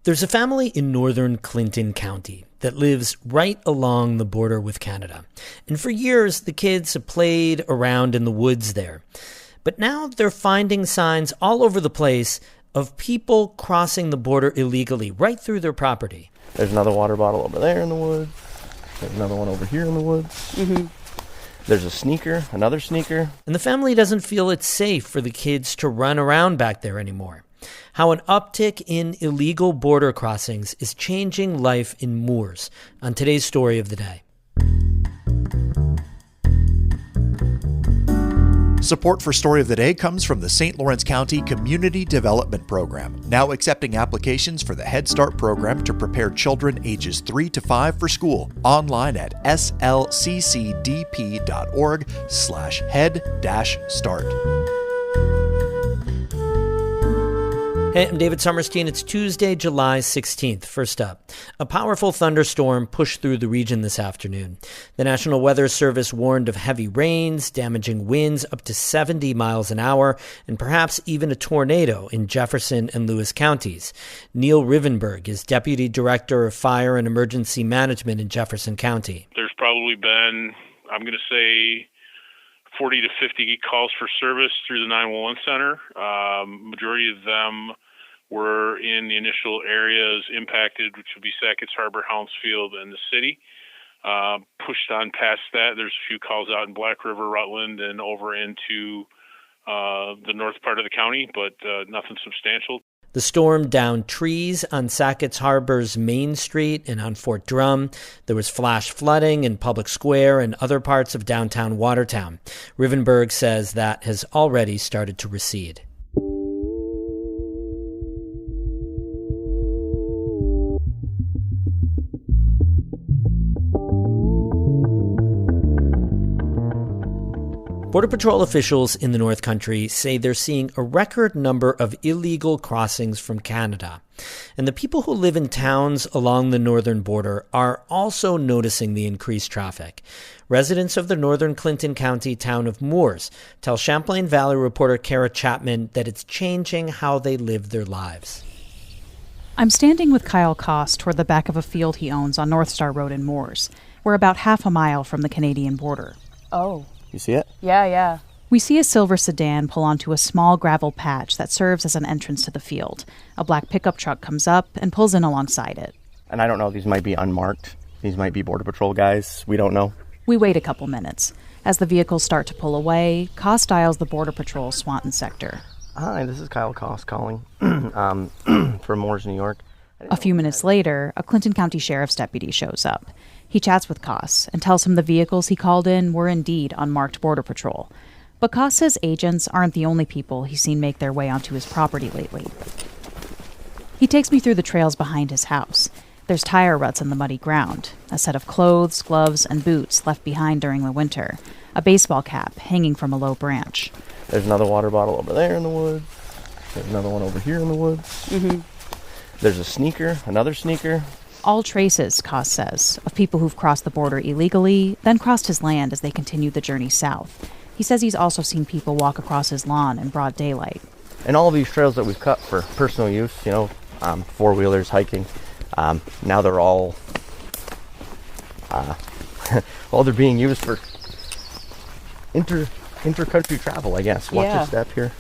There's a family in northern Clinton County that lives right along the border with Canada. And for years, the kids have played around in the woods there. But now they're finding signs all over the place of people crossing the border illegally right through their property. There's another water bottle over there in the woods. There's another one over here in the woods. Mm-hmm. There's a sneaker, another sneaker. And the family doesn't feel it's safe for the kids to run around back there anymore. How an uptick in illegal border crossings is changing life in Mooers on today's story of the day. Support for Story of the Day comes from the St. Lawrence County Community Development Program, now accepting applications for the Head Start program to prepare children ages 3 to 5 for school. Online at slccdp.org/head-start. Hey, I'm David Sommerstein. It's Tuesday, July 16th. First up, a powerful thunderstorm pushed through the region this afternoon. The National Weather Service warned of heavy rains, damaging winds up to 70 miles an hour, and perhaps even a tornado in Jefferson and Lewis counties. Neil Rivenberg is Deputy Director of Fire and Emergency Management in Jefferson County. There's probably been, I'm going to say, 40 to 50 calls for service through the 911 center. Majority of them were in the initial areas impacted, which would be Sackets Harbor, Houndsfield, and the city. Pushed on past that, there's a few calls out in Black River, Rutland, and over into the north part of the county, but nothing substantial. The storm downed trees on Sackets Harbor's Main Street and on Fort Drum. There was flash flooding in Public Square and other parts of downtown Watertown. Rivenberg says that has already started to recede. Border Patrol officials in the North Country say they're seeing a record number of illegal crossings from Canada. And the people who live in towns along the northern border are also noticing the increased traffic. Residents of the northern Clinton County town of Mooers tell Champlain Valley reporter Kara Chapman that it's changing how they live their lives. I'm standing with Kyle Koss toward the back of a field he owns on North Star Road in Mooers. We're about half a mile from the Canadian border. Oh. You see it? Yeah. We see a silver sedan pull onto a small gravel patch that serves as an entrance to the field. A black pickup truck comes up and pulls in alongside it. And I don't know, these might be unmarked. These might be Border Patrol guys. We don't know. We wait a couple minutes. As the vehicles start to pull away, Koss dials the Border Patrol Swanton sector. Hi, this is Kyle Koss calling from Mooers, New York. A few minutes later, a Clinton County Sheriff's deputy shows up. He chats with Koss and tells him the vehicles he called in were indeed unmarked Border Patrol. But Koss says agents aren't the only people he's seen make their way onto his property lately. He takes me through the trails behind his house. There's tire ruts in the muddy ground, a set of clothes, gloves, and boots left behind during the winter, a baseball cap hanging from a low branch. There's another water bottle over there in the woods. There's another one over here in the woods. Mm-hmm. There's a sneaker, another sneaker. All traces, Koss says, of people who've crossed the border illegally, then crossed his land as they continued the journey south. He says he's also seen people walk across his lawn in broad daylight. And all of these trails that we've cut for personal use, four-wheelers, hiking, now they're all they're being used for inter-country travel, I guess. Watch your step here.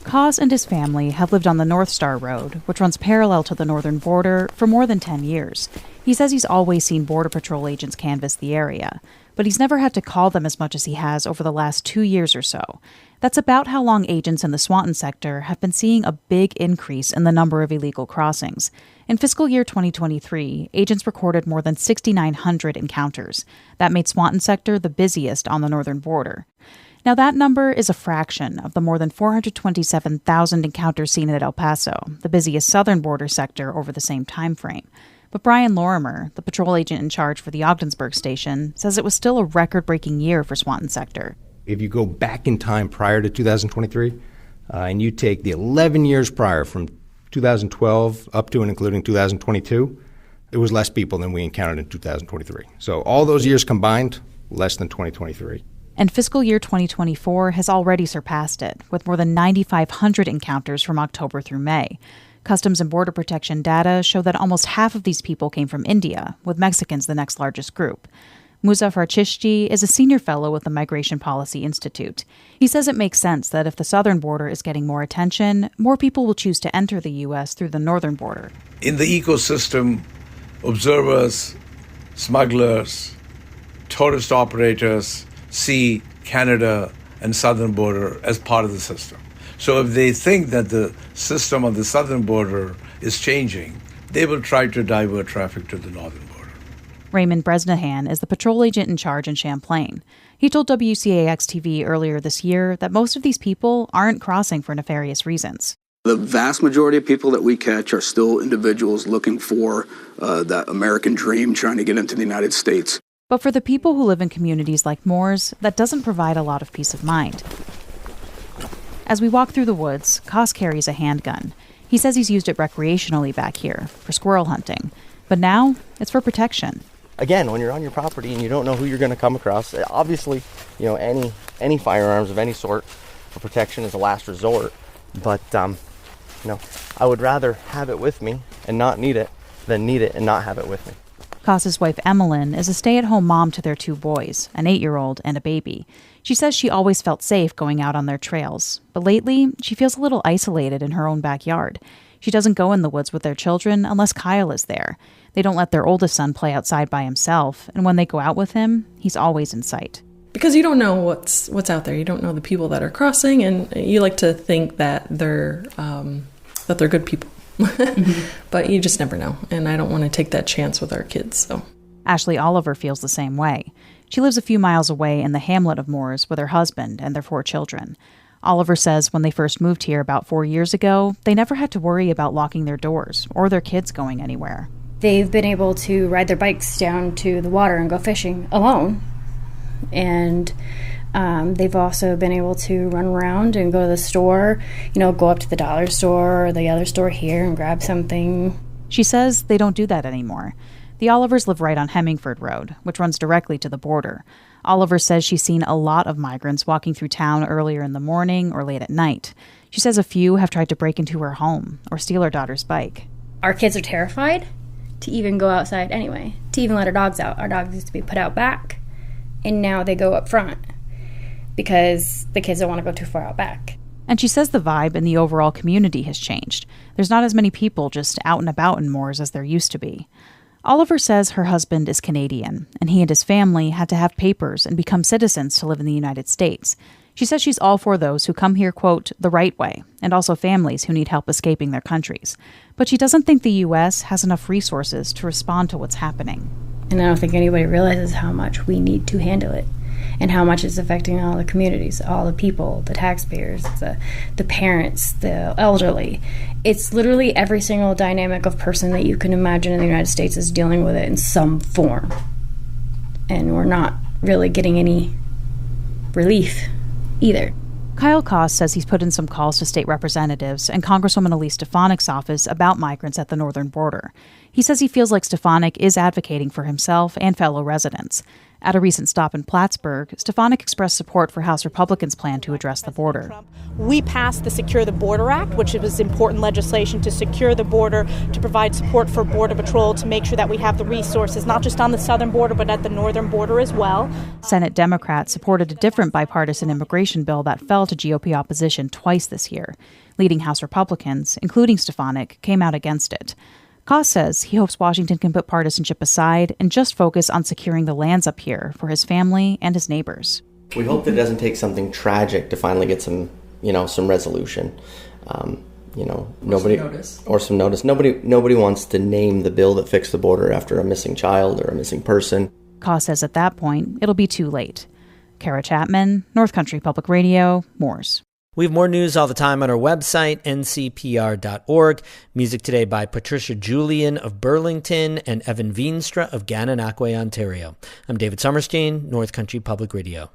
Koss and his family have lived on the North Star Road, which runs parallel to the northern border, for more than 10 years. He says he's always seen Border Patrol agents canvass the area, but he's never had to call them as much as he has over the last 2 years or so. That's about how long agents in the Swanton sector have been seeing a big increase in the number of illegal crossings. In fiscal year 2023, agents recorded more than 6,900 encounters. That made Swanton sector the busiest on the northern border. Now, that number is a fraction of the more than 427,000 encounters seen at El Paso, the busiest southern border sector over the same time frame. But Brian Lorimer, the patrol agent in charge for the Ogdensburg station, says it was still a record-breaking year for Swanton sector. If you go back in time prior to 2023, and you take the 11 years prior from 2012 up to and including 2022, it was less people than we encountered in 2023. So all those years combined, less than 2023. And fiscal year 2024 has already surpassed it, with more than 9,500 encounters from October through May. Customs and Border Protection data show that almost half of these people came from India, with Mexicans the next largest group. Muzaffar Chishti is a senior fellow with the Migration Policy Institute. He says it makes sense that if the southern border is getting more attention, more people will choose to enter the U.S. through the northern border. In the ecosystem, observers, smugglers, tourist operators see Canada and southern border as part of the system. So if they think that the system on the southern border is changing, they will try to divert traffic to the northern border. Raymond Bresnahan is the patrol agent in charge in Champlain. He told WCAX-TV earlier this year that most of these people aren't crossing for nefarious reasons. The vast majority of people that we catch are still individuals looking for that American dream, trying to get into the United States. But for the people who live in communities like Mooers, that doesn't provide a lot of peace of mind. As we walk through the woods, Koss carries a handgun. He says he's used it recreationally back here, for squirrel hunting. But now, it's for protection. Again, when you're on your property and you don't know who you're going to come across, obviously, any firearms of any sort for protection is a last resort. But, I would rather have it with me and not need it than need it and not have it with me. Koss's wife, Emmeline, is a stay-at-home mom to their 2 boys, an 8-year-old and a baby. She says she always felt safe going out on their trails, but lately she feels a little isolated in her own backyard. She doesn't go in the woods with their children unless Kyle is there. They don't let their oldest son play outside by himself, and when they go out with him, he's always in sight. Because you don't know what's out there. You don't know the people that are crossing, and you like to think that they're good people. But you just never know, and I don't want to take that chance with our kids. So Ashley Oliver feels the same way. She lives a few miles away in the hamlet of Mooers with her husband and their 4 children. Oliver says when they first moved here about 4 years ago, they never had to worry about locking their doors or their kids going anywhere. They've been able to ride their bikes down to the water and go fishing alone. And they've also been able to run around and go to the store, go up to the dollar store or the other store here and grab something. She says they don't do that anymore. The Olivers live right on Hemmingford Road, which runs directly to the border. Oliver says she's seen a lot of migrants walking through town earlier in the morning or late at night. She says a few have tried to break into her home or steal her daughter's bike. Our kids are terrified to even go outside anyway, to even let our dogs out. Our dogs used to be put out back, and now they go up front because the kids don't want to go too far out back. And she says the vibe in the overall community has changed. There's not as many people just out and about in Mooers as there used to be. Oliver says her husband is Canadian, and he and his family had to have papers and become citizens to live in the United States. She says she's all for those who come here, quote, the right way, and also families who need help escaping their countries. But she doesn't think the U.S. has enough resources to respond to what's happening. And I don't think anybody realizes how much we need to handle it and how much it's affecting all the communities, all the people, the taxpayers, the parents, the elderly. It's literally every single dynamic of person that you can imagine in the United States is dealing with it in some form. And we're not really getting any relief either. Kyle Koss says he's put in some calls to state representatives and Congresswoman Elise Stefanik's office about migrants at the northern border. He says he feels like Stefanik is advocating for himself and fellow residents. At a recent stop in Plattsburgh, Stefanik expressed support for House Republicans' plan to address the border. We passed the Secure the Border Act, which was important legislation to secure the border, to provide support for Border Patrol, to make sure that we have the resources, not just on the southern border, but at the northern border as well. Senate Democrats supported a different bipartisan immigration bill that fell to GOP opposition twice this year. Leading House Republicans, including Stefanik, came out against it. Koss says he hopes Washington can put partisanship aside and just focus on securing the lands up here for his family and his neighbors. We hope that it doesn't take something tragic to finally get some resolution. Nobody wants to name the bill that fixed the border after a missing child or a missing person. Koss says at that point, it'll be too late. Kara Chapman, North Country Public Radio, Mooers. We have more news all the time on our website, ncpr.org. Music today by Patricia Julian of Burlington and Evan Veenstra of Gananoque, Ontario. I'm David Summerstein, North Country Public Radio.